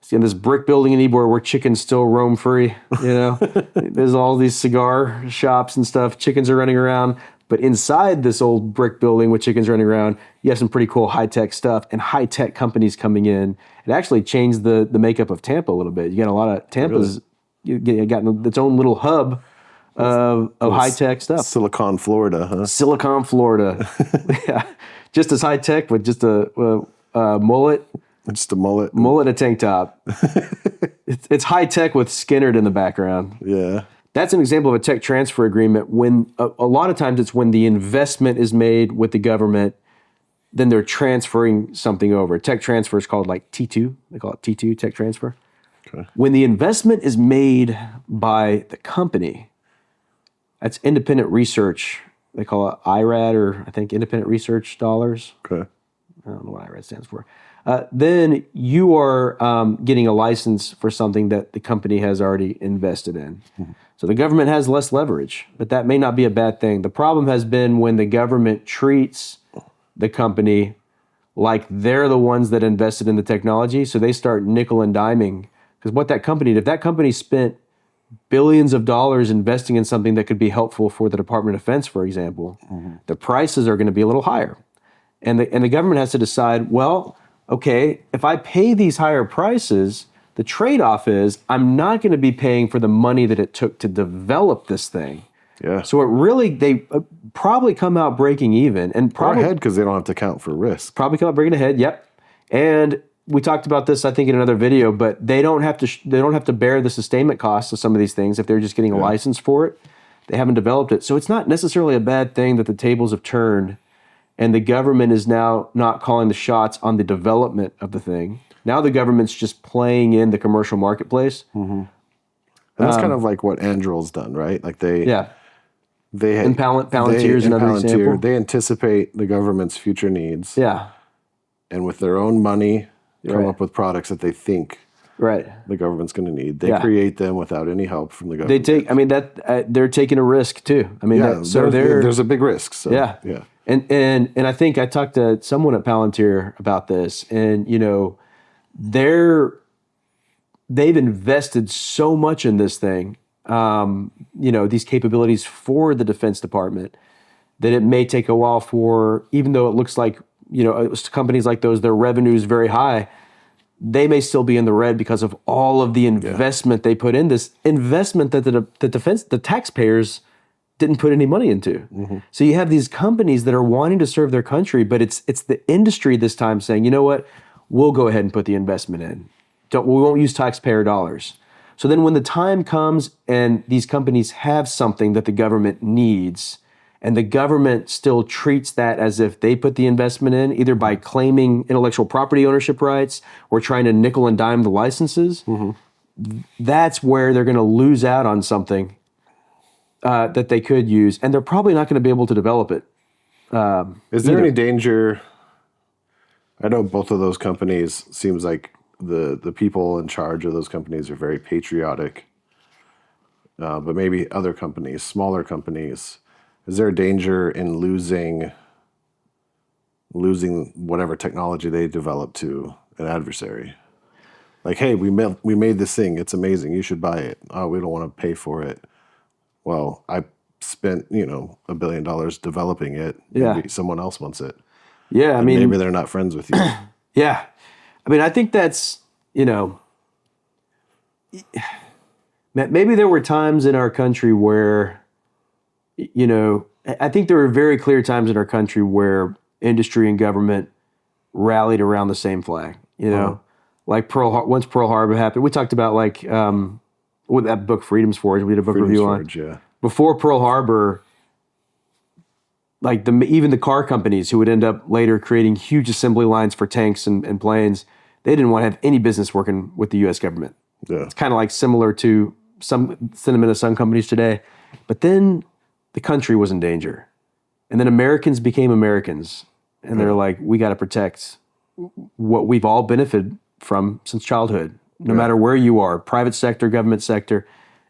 It's in this brick building in Ybor where chickens still roam free. There's all these cigar shops and stuff. Chickens are running around. But inside this old brick building with chickens running around, you have some pretty cool high-tech stuff and high-tech companies coming in. It actually changed the makeup of Tampa a little bit. You got a lot of Tampa's you got its own little hub of high-tech stuff. Silicon, Florida, huh? Silicon, Florida. Yeah. Just as high-tech with just a mullet. Just a mullet. Mullet and a tank top. It's high-tech with Skinnerd in the background. Yeah. That's an example of a tech transfer agreement when a lot of times it's when the investment is made with the government, then they're transferring something over. Tech transfer is called like T2. They call it T2, tech transfer. When the investment is made by the company, that's independent research. They call it IRAD, or I think independent research dollars. I don't know what IRAD stands for. Then you are getting a license for something that the company has already invested in. So the government has less leverage, but that may not be a bad thing. The problem has been when the government treats the company like they're the ones that invested in the technology, so they start nickel and diming. Because what that company did, if that company spent billions of dollars investing in something that could be helpful for the Department of Defense, for example, the prices are going to be a little higher. And the government has to decide, well, okay, if I pay these higher prices, The trade-off is I'm not going to be paying for the money that it took to develop this thing. Yeah. So they probably come out breaking even, and probably ahead because they don't have to account for risk. Probably come out breaking ahead. Yep. And we talked about this, I think, in another video. But they don't have to bear the sustainment costs of some of these things if they're just getting a license for it. They haven't developed it, so it's not necessarily a bad thing that the tables have turned, and the government is now not calling the shots on the development of the thing. Now the government's just playing in the commercial marketplace. Mm-hmm. And that's kind of like what Anduril's done, right? Like they and Palantir's another example. They anticipate the government's future needs. Yeah. And with their own money, come up with products that they think the government's going to need. They create them without any help from the government. They're taking a risk too. I mean, there's a big risk. So, yeah. And I think I talked to someone at Palantir about this, and they've invested so much in this thing, these capabilities for the Defense Department, that it may take a while for, even though it looks like, companies like those, their revenue is very high, they may still be in the red because of all of the investment they put in, this investment that the taxpayers didn't put any money into. Mm-hmm. So you have these companies that are wanting to serve their country, but it's the industry this time saying, you know what, we'll go ahead and put the investment in. We won't use taxpayer dollars. So then when the time comes and these companies have something that the government needs, and the government still treats that as if they put the investment in, either by claiming intellectual property ownership rights or trying to nickel and dime the licenses, that's where they're going to lose out on something that they could use, and they're probably not going to be able to develop it. Is there any danger? I know both of those companies, seems like the people in charge of those companies are very patriotic, but maybe other companies, smaller companies, is there a danger in losing whatever technology they develop to an adversary? Like, hey, we made this thing. It's amazing. You should buy it. Oh, we don't want to pay for it. Well, I spent, $1 billion developing it. Maybe someone else wants it. Yeah, maybe they're not friends with you. Yeah. I think that's, maybe there were times in our country where, I think there were very clear times in our country where industry and government rallied around the same flag, like once Pearl Harbor happened. We talked about with that book, Freedom's Forge, we did a book review on. Yeah. Before Pearl Harbor, even the car companies who would end up later creating huge assembly lines for tanks and planes, they didn't want to have any business working with the U.S. government. Yeah. It's kind of similar to some sentiment of some companies today. But then the country was in danger. And then Americans became Americans. And they're like, we got to protect what we've all benefited from since childhood, no matter where you are, private sector, government sector.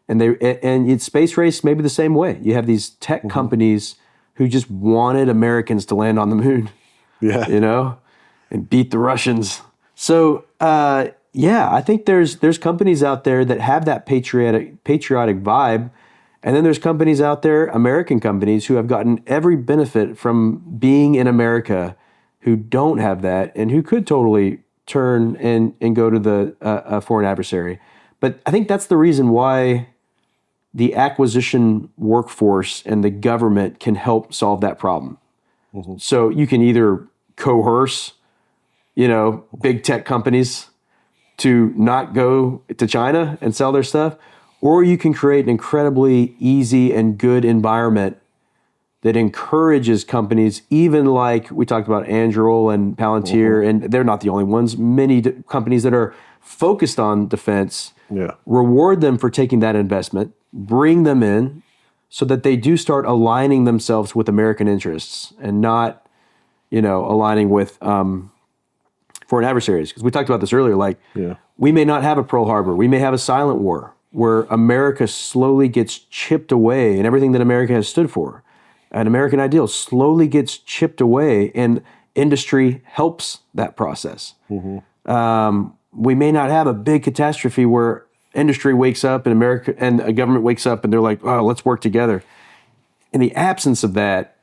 And space race maybe the same way. You have these tech companies who just wanted Americans to land on the moon, and beat the Russians. So, I think there's companies out there that have that patriotic vibe, and then there's companies out there, American companies, who have gotten every benefit from being in America, who don't have that, and who could totally turn and go to the foreign adversary. But I think that's the reason why the acquisition workforce and the government can help solve that problem. Mm-hmm. So you can either coerce, big tech companies to not go to China and sell their stuff, or you can create an incredibly easy and good environment that encourages companies, even like we talked about Anduril and Palantir, and they're not the only ones, many companies that are focused on defense, reward them for taking that investment, bring them in so that they do start aligning themselves with American interests and not, aligning with foreign adversaries. Because we talked about this earlier, we may not have a Pearl Harbor. We may have a silent war where America slowly gets chipped away and everything that America has stood for, an American ideal, slowly gets chipped away, and industry helps that process. Mm-hmm. We may not have a big catastrophe where industry wakes up and America and a government wakes up and they're like, oh, let's work together. In the absence of that,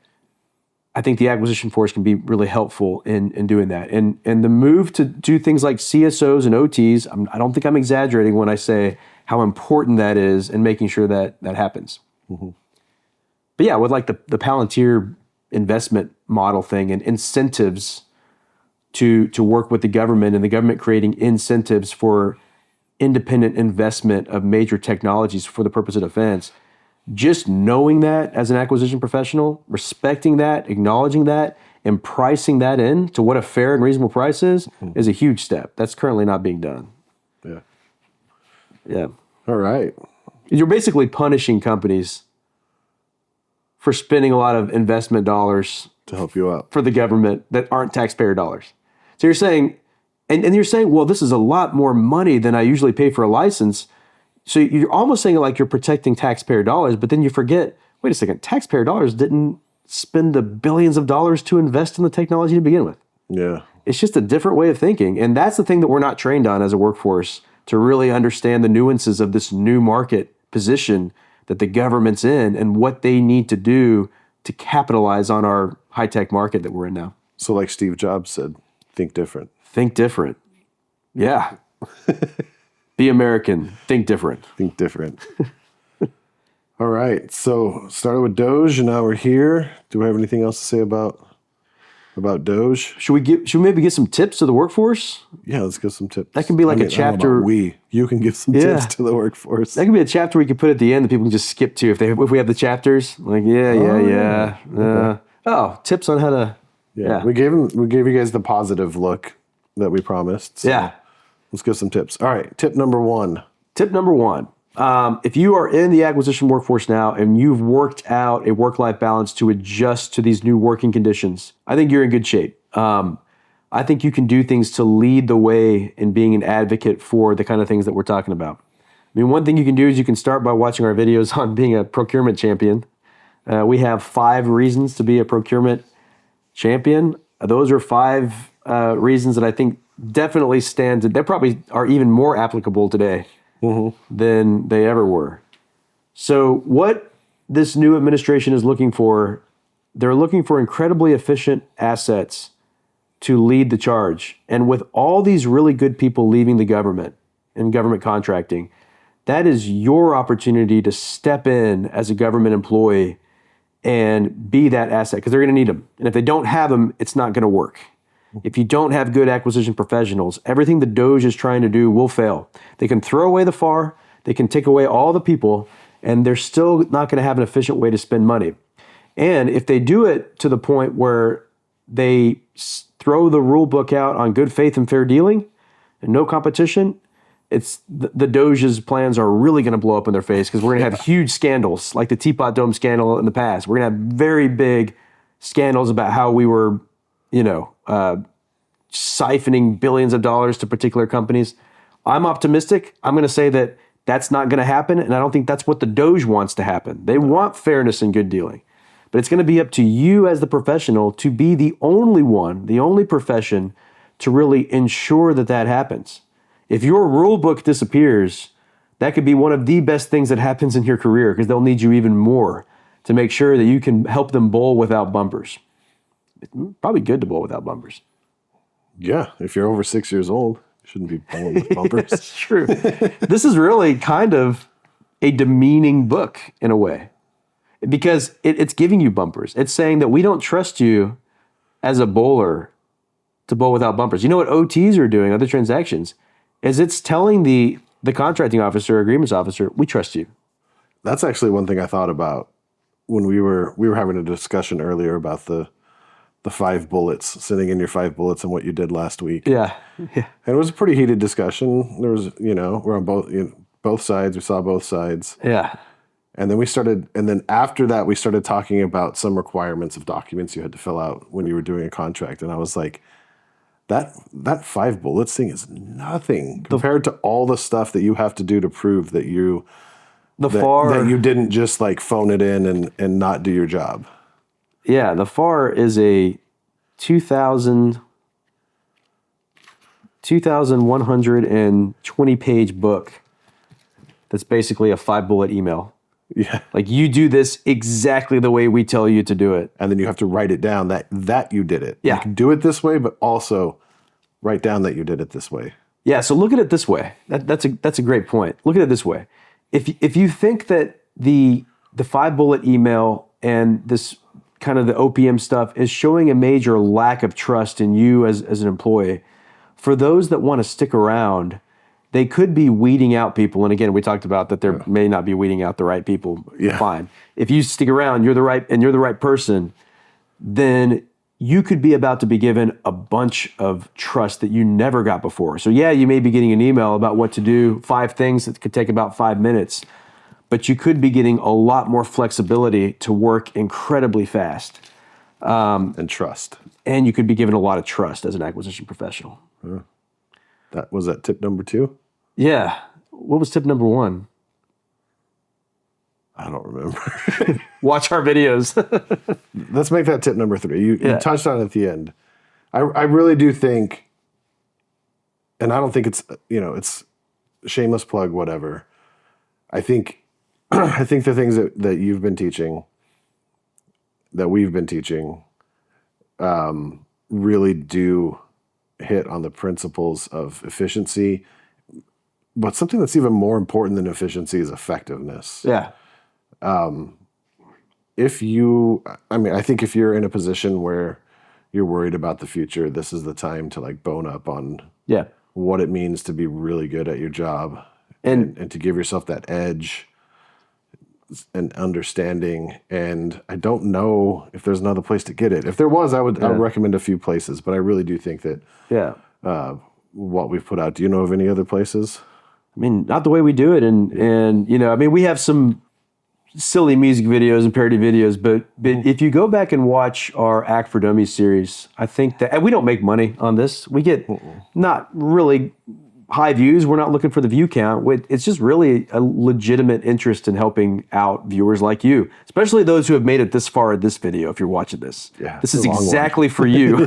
I think the acquisition force can be really helpful in doing that. And the move to do things like CSOs and OTs, I don't think I'm exaggerating when I say how important that is in making sure that happens. Mm-hmm. But yeah, with like the Palantir investment model thing and incentives to work with the government and the government creating incentives for independent investment of major technologies for the purpose of defense, just knowing that as an acquisition professional, respecting that, acknowledging that, and pricing that in to what a fair and reasonable price is a huge step. That's currently not being done. Yeah. Yeah. All right. You're basically punishing companies for spending a lot of investment dollars to help you out for the government that aren't taxpayer dollars. So you're saying, and you're saying, well, this is a lot more money than I usually pay for a license. So you're almost saying it like you're protecting taxpayer dollars, but then you forget, wait a second, taxpayer dollars didn't spend the billions of dollars to invest in the technology to begin with. Yeah. It's just a different way of thinking. And that's the thing that we're not trained on as a workforce, to really understand the nuances of this new market position that the government's in and what they need to do to capitalize on our high-tech market that we're in now. So like Steve Jobs said, think different. Think different. Yeah. Be American. Think different. Think different. All right. So started with DOGE, and now we're here. Do we have anything else to say about DOGE? Should we maybe get some tips to the workforce? Yeah, let's get some tips. That can be like a chapter. You can give some tips to the workforce. That can be a chapter we could put at the end that people can just skip to if we have the chapters. Like Okay. Tips on how to. Yeah. We gave you guys the positive look that we promised. So yeah. Let's give some tips. All right. Tip number one. If you are in the acquisition workforce now and you've worked out a work-life balance to adjust to these new working conditions, I think you're in good shape. I think you can do things to lead the way in being an advocate for the kind of things that we're talking about. I mean, one thing you can do is you can start by watching our videos on being a procurement champion. We have 5 reasons to be a procurement champion. Those are 5 reasons that I think definitely stand. They probably are even more applicable today than they ever were. So what this new administration is looking for, they're looking for incredibly efficient assets to lead the charge. And with all these really good people leaving the government and government contracting, that is your opportunity to step in as a government employee and be that asset, because they're going to need them. And if they don't have them, it's not going to work. If you don't have good acquisition professionals, everything the DOGE is trying to do will fail. They can throw away the FAR, they can take away all the people, and they're still not going to have an efficient way to spend money. And if they do it to the point where they throw the rule book out on good faith and fair dealing and no competition, it's the DOGE's plans are really going to blow up in their face, because we're going to have huge scandals like the Teapot Dome scandal in the past. We're going to have very big scandals about how we were, siphoning billions of dollars to particular companies. I'm optimistic. I'm going to say that that's not going to happen, and I don't think that's what the DOGE wants to happen. They want fairness and good dealing. But it's going to be up to you as the professional to be the only profession to really ensure that happens. If your rule book disappears, that could be one of the best things that happens in your career, because they'll need you even more to make sure that you can help them bowl without bumpers. It's probably good to bowl without bumpers. Yeah, if you're over 6 years old, you shouldn't be bowling with bumpers. That's true. This is really kind of a demeaning book in a way, because it's giving you bumpers. It's saying that we don't trust you as a bowler to bowl without bumpers. You know what OTs are doing, other transactions, is it's telling the contracting officer, agreements officer, we trust you. That's actually one thing I thought about when we were having a discussion earlier about the 5 bullets, sitting in your 5 bullets and what you did last week. Yeah. And it was a pretty heated discussion. There was, we're on both sides. We saw both sides. Yeah. And then after that, we started talking about some requirements of documents you had to fill out when you were doing a contract. And I was like, that 5 bullets thing is nothing compared to all the stuff that you have to do to prove that that you didn't just like phone it in and not do your job. Yeah, the FAR is a 2,120 page book that's basically a 5-bullet email. Yeah. Like you do this exactly the way we tell you to do it. And then you have to write it down that you did it. Yeah. You can do it this way, but also write down that you did it this way. Yeah. So look at it this way. That's a great point. Look at it this way. If you think that the 5-bullet email and this kind of the OPM stuff is showing a major lack of trust in you as an employee, for those that want to stick around, they could be weeding out people. And again, we talked about that there may not be weeding out the right people. Yeah. Fine. If you stick around, you're the right person, then you could be about to be given a bunch of trust that you never got before. So yeah, you may be getting an email about what to do, 5 things that could take about 5 minutes, but you could be getting a lot more flexibility to work incredibly fast. And trust. And you could be given a lot of trust as an acquisition professional. That tip number 2? Yeah. What was tip number 1? I don't remember. Watch our videos. Let's make that tip number 3. You touched on it at the end. I really do think, and I don't think it's shameless plug, whatever. I think the things that you've been teaching, that we've been teaching, really do hit on the principles of efficiency. But something that's even more important than efficiency is effectiveness. Yeah. I think if you're in a position where you're worried about the future, this is the time to like bone up on what it means to be really good at your job and to give yourself that edge and understanding. And I don't know if there's another place to get it. If there was, I would recommend a few places, but I really do think that what we've put out. Do you know of any other places? I mean, not the way we do it. And we have some silly music videos and parody videos, but if you go back and watch our Act for Dummies series, I think that, and we don't make money on this. We get not really high views. We're not looking for the view count. It's just really a legitimate interest in helping out viewers like you, especially those who have made it this far in this video. If you're watching this, this is exactly for you.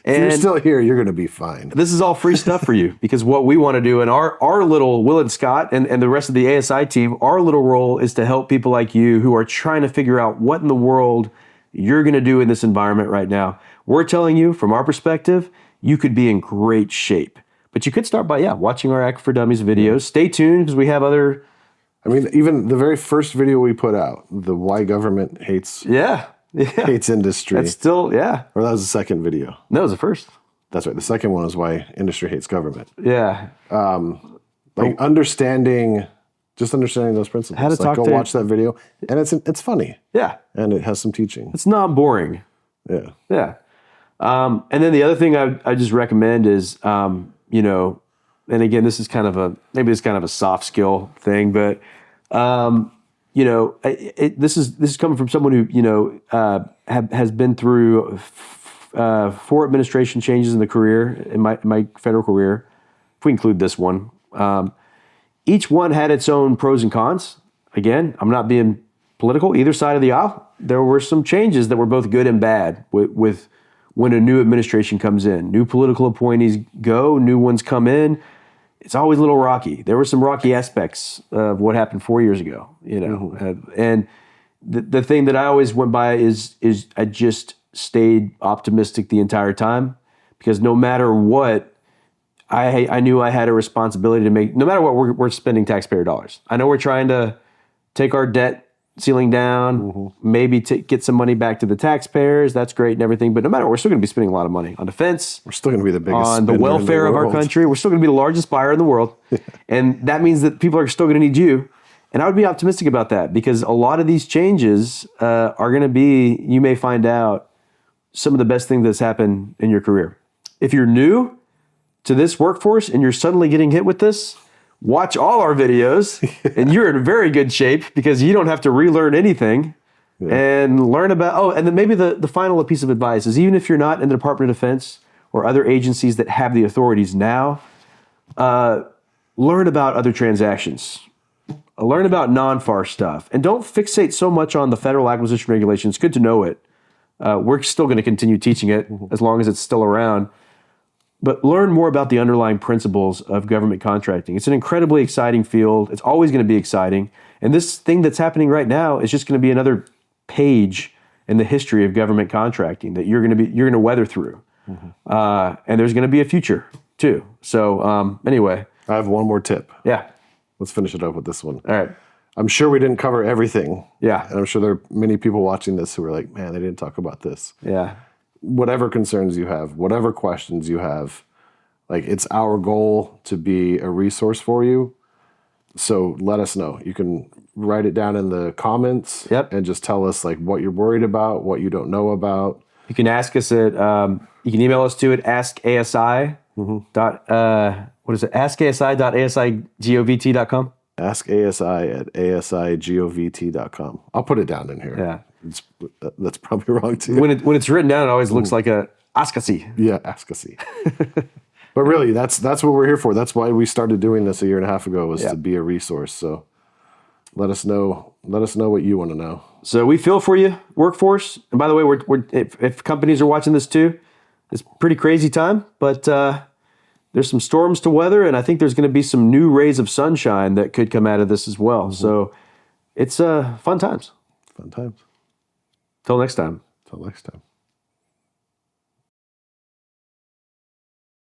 If you're still here, you're going to be fine. This is all free stuff for you, because what we want to do, and our little, Will and Scott and the rest of the ASI team, our little role is to help people like you who are trying to figure out what in the world you're going to do in this environment right now. We're telling you, from our perspective, you could be in great shape. But you could start by, watching our Act for Dummies videos. Stay tuned, because we have other... I mean, even the very first video we put out, the why government hates industry. That's still, Or that was the second video. No, it was the first. That's right. The second one is why industry hates government. Yeah. Understanding those principles. How to talk go watch that video, and it's funny. Yeah. And it has some teaching. It's not boring. Yeah. Yeah. And then the other thing I just recommend is, and again, this is kind of a soft skill thing, but, this is coming from someone who, has been through 4 administration changes in the career, in my federal career, if we include this one. Each one had its own pros and cons. Again, I'm not being political, either side of the aisle. There were some changes that were both good and bad with when a new administration comes in. New political appointees go, new ones come in. It's always a little rocky. There were some rocky aspects of what happened 4 years ago, and the thing that I always went by is I just stayed optimistic the entire time, because no matter what, I knew I had a responsibility to make, no matter what, we're spending taxpayer dollars. I know we're trying to take our debt ceiling down, maybe get some money back to the taxpayers. That's great and everything. But no matter what, we're still going to be spending a lot of money on defense. We're still going to be the biggest on the welfare of our country. We're still going to be the largest buyer in the world. And that means that people are still going to need you. And I would be optimistic about that, because a lot of these changes are going to be, you may find out, some of the best things that's happened in your career. If you're new to this workforce and you're suddenly getting hit with this, watch all our videos and you're in very good shape, because you don't have to relearn anything and learn about, and then maybe the final piece of advice is, even if you're not in the Department of Defense or other agencies that have the authorities now, learn about other transactions. Learn about non-FAR stuff. And don't fixate so much on the federal acquisition regulations. It's good to know it. We're still going to continue teaching it as long as it's still around. But learn more about the underlying principles of government contracting. It's an incredibly exciting field. It's always going to be exciting. And this thing that's happening right now is just going to be another page in the history of government contracting that you're going to weather through. And there's going to be a future too. So anyway. I have one more tip. Yeah. Let's finish it up with this one. All right. I'm sure we didn't cover everything. Yeah. And I'm sure there are many people watching this who are like, man, they didn't talk about this. Yeah. Whatever concerns you have, whatever questions you have, like it's our goal to be a resource for you. So let us know. You can write it down in the comments and just tell us like what you're worried about, what you don't know about. You can ask us at, you can email us to it, askasi. What is it? askasi.asigovt.com. askasi@asigovt.com. I'll put it down in here. Yeah. That's probably wrong too. When it's written down, it always looks like a askasi. Yeah, askasi. But really, that's what we're here for. That's why we started doing this a year and a half ago, was to be a resource. So let us know what you want to know. So we feel for you, workforce. And by the way, if companies are watching this too, it's a pretty crazy time, but there's some storms to weather, and I think there's going to be some new rays of sunshine that could come out of this as well. So it's fun times. Fun times. Till next time. Till next time.